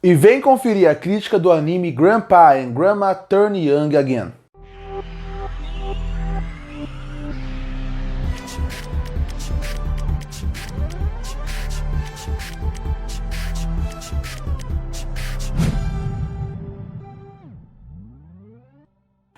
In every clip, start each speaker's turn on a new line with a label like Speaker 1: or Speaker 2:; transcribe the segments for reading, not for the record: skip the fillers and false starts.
Speaker 1: E vem conferir a crítica do anime Grandpa and Grandma Turn Young Again.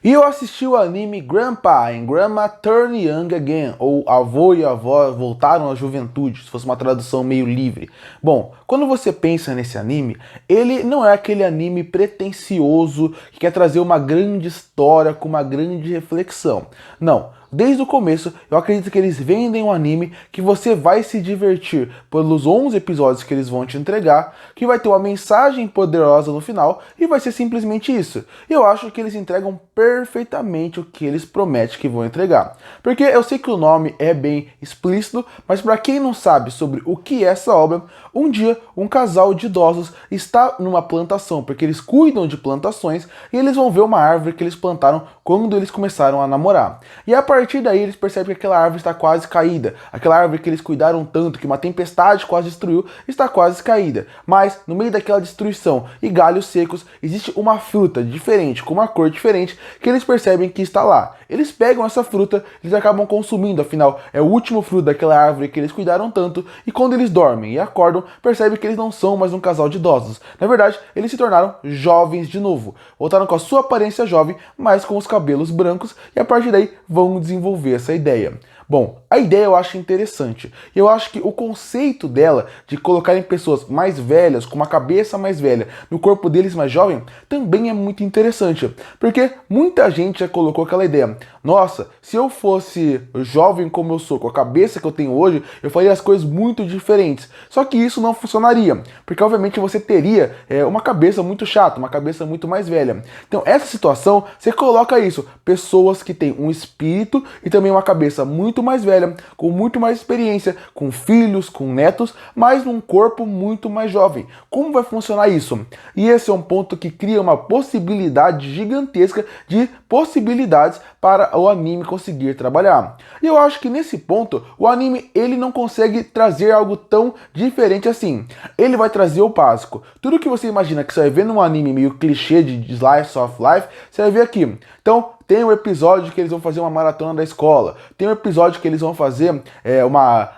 Speaker 1: E eu assisti o anime Grandpa and Grandma Turn Young Again, ou Avô e Avó Voltaram à Juventude, se fosse uma tradução meio livre. Bom, quando você pensa nesse anime, ele não é aquele anime pretensioso que quer trazer uma grande história com uma grande reflexão. Não. Desde o começo, eu acredito que eles vendem um anime que você vai se divertir pelos 11 episódios que eles vão te entregar, que vai ter uma mensagem poderosa no final e vai ser simplesmente isso. E eu acho que eles entregam perfeitamente o que eles prometem que vão entregar. Porque eu sei que o nome é bem explícito, mas para quem não sabe sobre o que é essa obra, um dia um casal de idosos está numa plantação, porque eles cuidam de plantações e eles vão ver uma árvore que eles plantaram quando eles começaram a namorar. E a partir daí eles percebem que aquela árvore está quase caída. Aquela árvore que eles cuidaram tanto, que uma tempestade quase destruiu, está quase caída. Mas no meio daquela destruição e galhos secos, existe uma fruta diferente, com uma cor diferente, que eles percebem que está lá. Eles pegam essa fruta, eles acabam consumindo, afinal é o último fruto daquela árvore que eles cuidaram tanto, e quando eles dormem e acordam, percebem que eles não são mais um casal de idosos. Na verdade, eles se tornaram jovens de novo. Voltaram com a sua aparência jovem, mas com os cabelos brancos, e a partir daí vão desenvolver essa ideia. Bom, a ideia eu acho interessante. Eu acho que o conceito dela de colocarem pessoas mais velhas, com uma cabeça mais velha, no corpo deles mais jovem, também é muito interessante. Porque muita gente já colocou aquela ideia. Nossa, se eu fosse jovem como eu sou, com a cabeça que eu tenho hoje, eu faria as coisas muito diferentes. Só que isso não funcionaria. Porque obviamente você teria uma cabeça muito chata, uma cabeça muito mais velha. Então essa situação, você coloca isso. Pessoas que têm um espírito e também uma cabeça muito mais velha, com muito mais experiência, com filhos, com netos, mas num corpo muito mais jovem. Como vai funcionar isso? E esse é um ponto que cria uma possibilidade gigantesca de possibilidades para o anime conseguir trabalhar. E eu acho que nesse ponto, o anime ele não consegue trazer algo tão diferente assim. Ele vai trazer o básico. Tudo que você imagina que você vai ver num anime meio clichê de slice of life, você vai ver aqui. Então, tem um episódio que eles vão fazer uma maratona da escola. Tem um episódio que eles vão fazer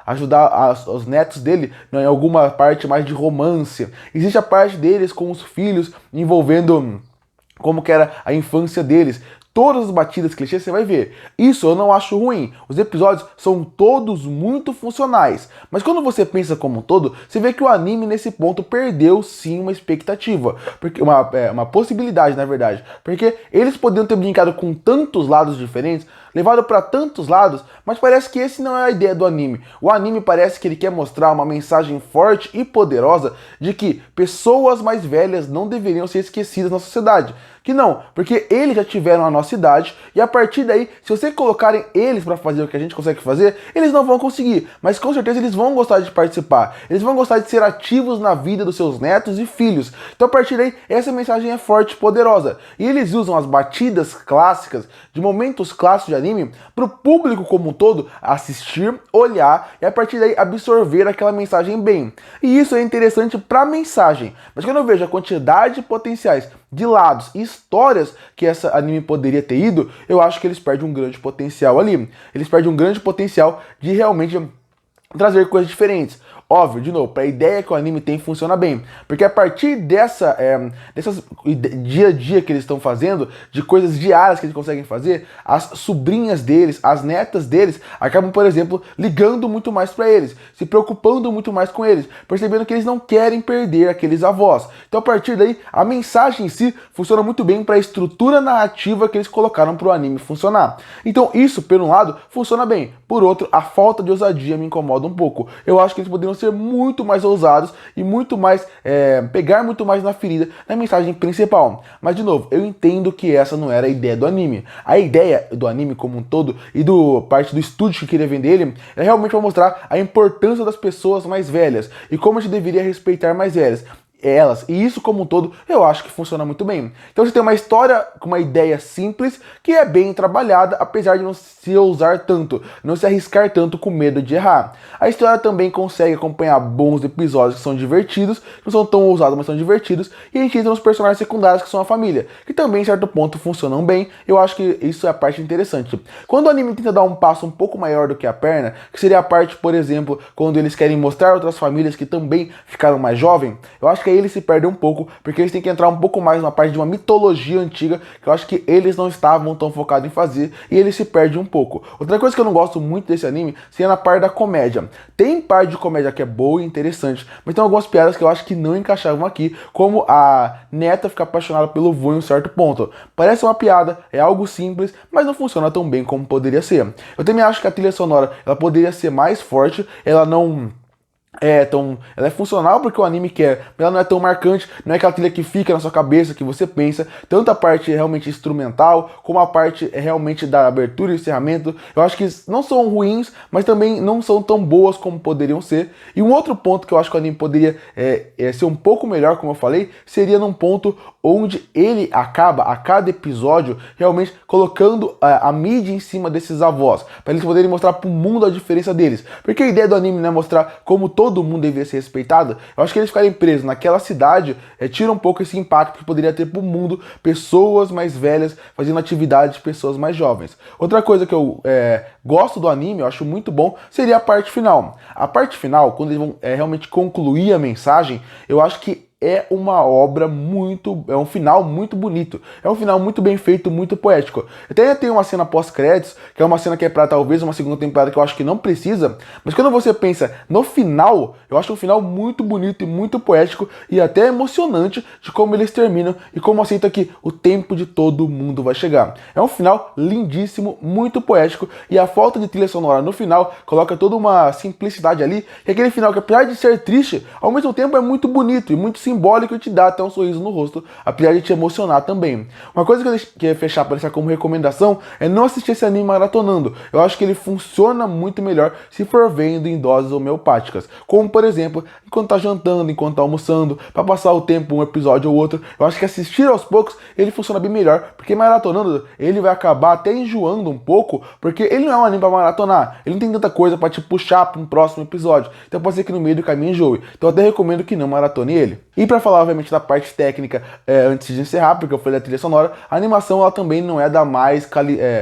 Speaker 1: ajudar os netos dele em alguma parte mais de romance. Existe a parte deles com os filhos envolvendo como que era a infância deles. Todas as batidas clichês você vai ver. Isso eu não acho ruim. Os episódios são todos muito funcionais. Mas quando você pensa como um todo, você vê que o anime nesse ponto perdeu sim uma expectativa. Porque uma possibilidade, na verdade. Porque eles poderiam ter brincado com tantos lados diferentes, levado para tantos lados, mas parece que esse não é a ideia do anime. O anime parece que ele quer mostrar uma mensagem forte e poderosa de que pessoas mais velhas não deveriam ser esquecidas na sociedade. Que não, porque eles já tiveram a nossa idade e a partir daí, se você colocarem eles para fazer o que a gente consegue fazer, eles não vão conseguir, mas com certeza eles vão gostar de participar, eles vão gostar de ser ativos na vida dos seus netos e filhos. Então a partir daí, essa mensagem é forte e poderosa. E eles usam as batidas clássicas, de momentos clássicos de anime, para o público como um todo assistir, olhar e a partir daí absorver aquela mensagem bem. E isso é interessante para a mensagem, mas quando eu vejo a quantidade de potenciais de lados e histórias que essa anime poderia ter ido, eu acho que eles perdem um grande potencial ali. Eles perdem um grande potencial de realmente trazer coisas diferentes. Óbvio, de novo, para a ideia que o anime tem funciona bem. Porque a partir dessas dia a dia que eles estão fazendo, de coisas diárias que eles conseguem fazer, as sobrinhas deles, as netas deles, acabam, por exemplo, ligando muito mais para eles, se preocupando muito mais com eles, percebendo que eles não querem perder aqueles avós. Então, a partir daí, a mensagem em si funciona muito bem para a estrutura narrativa que eles colocaram para o anime funcionar. Então, isso, por um lado, funciona bem. Por outro, a falta de ousadia me incomoda um pouco. Eu acho que eles poderiam ser muito mais ousados e muito mais pegar muito mais na ferida na mensagem principal. Mas de novo, eu entendo que essa não era a ideia do anime. A ideia do anime como um todo e do parte do estúdio que queria vender ele é realmente para mostrar a importância das pessoas mais velhas e como a gente deveria respeitar mais velhas. elas. E isso como um todo eu acho que funciona muito bem. Então você tem uma história com uma ideia simples que é bem trabalhada, apesar de não se ousar tanto, não se arriscar tanto com medo de errar. A história também consegue acompanhar bons episódios que são divertidos, que não são tão ousados, mas são divertidos, e a gente entra nos personagens secundários que são a família, que também em certo ponto funcionam bem. Eu acho que isso é a parte interessante. Quando o anime tenta dar um passo um pouco maior do que a perna, que seria a parte, por exemplo, quando eles querem mostrar outras famílias que também ficaram mais jovens, eu acho que aí eles se perdem um pouco, porque eles têm que entrar um pouco mais na parte de uma mitologia antiga, que eu acho que eles não estavam tão focados em fazer, e eles se perdem um pouco. Outra coisa que eu não gosto muito desse anime seria na parte da comédia. Tem parte de comédia que é boa e interessante, mas tem algumas piadas que eu acho que não encaixavam aqui, como a neta ficar apaixonada pelo vô em um certo ponto. Parece uma piada, é algo simples, mas não funciona tão bem como poderia ser. Eu também acho que a trilha sonora ela poderia ser mais forte, ela não ela é funcional porque o anime quer, mas ela não é tão marcante, não é aquela trilha que fica na sua cabeça, que você pensa, tanto a parte realmente instrumental, como a parte realmente da abertura e encerramento, eu acho que não são ruins, mas também não são tão boas como poderiam ser. E um outro ponto que eu acho que o anime poderia ser um pouco melhor, como eu falei, seria num ponto onde ele acaba, a cada episódio, realmente colocando a mídia em cima desses avós, para eles poderem mostrar para o mundo a diferença deles. Porque a ideia do anime não é mostrar como todo mundo deveria ser respeitado. Eu acho que eles ficarem presos naquela cidade tira um pouco esse impacto que poderia ter para o mundo pessoas mais velhas fazendo atividades de pessoas mais jovens. Outra coisa que eu gosto do anime, eu acho muito bom, seria a parte final. A parte final, quando eles vão realmente concluir a mensagem, eu acho que é uma obra é um final muito bonito, é um final muito bem feito, muito poético. Até tem uma cena pós-créditos, que é uma cena que é pra talvez uma segunda temporada que eu acho que não precisa, mas quando você pensa no final, eu acho um final muito bonito e muito poético e até emocionante de como eles terminam e como aceita que o tempo de todo mundo vai chegar. É um final lindíssimo, muito poético e a falta de trilha sonora no final coloca toda uma simplicidade ali, e aquele final que apesar de ser triste, ao mesmo tempo é muito bonito e muito simbólico e te dá até um sorriso no rosto, apesar de te emocionar também. Uma coisa que eu queria fechar para deixar como recomendação é não assistir esse anime maratonando. Eu acho que ele funciona muito melhor se for vendo em doses homeopáticas. Como, por exemplo, enquanto tá jantando, enquanto tá almoçando, para passar o tempo um episódio ou outro. Eu acho que assistir aos poucos ele funciona bem melhor, porque maratonando ele vai acabar até enjoando um pouco, porque ele não é um anime para maratonar. Ele não tem tanta coisa para te puxar para um próximo episódio. Então pode ser que no meio do caminho enjoe. Então eu até recomendo que não maratone ele. E para falar, obviamente, da parte técnica, antes de encerrar, porque eu falei da trilha sonora, a animação ela também não é da mais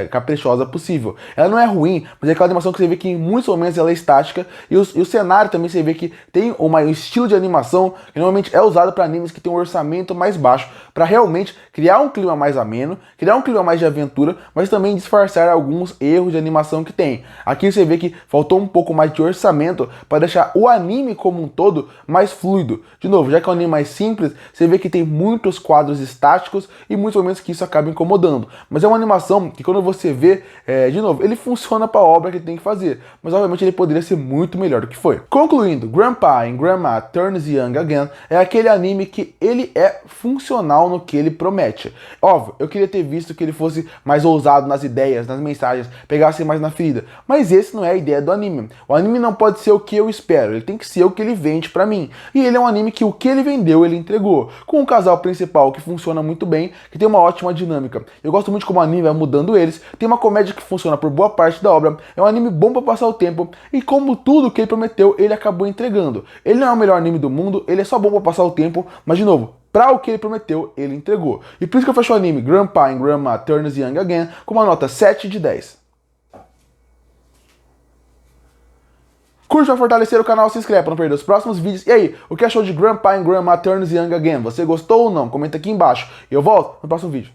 Speaker 1: caprichosa possível. Ela não é ruim, mas é aquela animação que você vê que em muitos momentos ela é estática, e o cenário também você vê que tem um estilo de animação que normalmente é usado para animes que tem um orçamento mais baixo, para realmente criar um clima mais ameno, criar um clima mais de aventura, mas também disfarçar alguns erros de animação que tem. Aqui você vê que faltou um pouco mais de orçamento para deixar o anime como um todo mais fluido. De novo, já que é um anime mais simples, você vê que tem muitos quadros estáticos e muitos momentos que isso acaba incomodando. Mas é uma animação que quando você vê, de novo, ele funciona para a obra que ele tem que fazer, mas obviamente ele poderia ser muito melhor do que foi. Concluindo, Grandpa and Grandma Turns Young Again é aquele anime que ele é funcional no que ele promete. Óbvio, eu queria ter visto que ele fosse mais ousado nas ideias, nas mensagens, pegasse mais na ferida, mas esse não é a ideia do anime. O anime não pode ser o que eu espero, ele tem que ser o que ele vende pra mim. E ele é um anime que o que ele vendeu, ele entregou. Com um casal principal que funciona muito bem, que tem uma ótima dinâmica. Eu gosto muito de como o anime vai mudando eles, tem uma comédia que funciona por boa parte da obra, é um anime bom pra passar o tempo, e como tudo que ele prometeu, ele acabou entregando. Ele não é o melhor anime do mundo, ele é só bom pra passar o tempo, mas de novo, para o que ele prometeu, ele entregou. E por isso que eu fecho o anime Grandpa and Grandma Turns Young Again com uma nota 7 de 10. Curte para fortalecer o canal, se inscreve para não perder os próximos vídeos. E aí, o que achou de Grandpa and Grandma Turns Young Again? Você gostou ou não? Comenta aqui embaixo. E eu volto no próximo vídeo.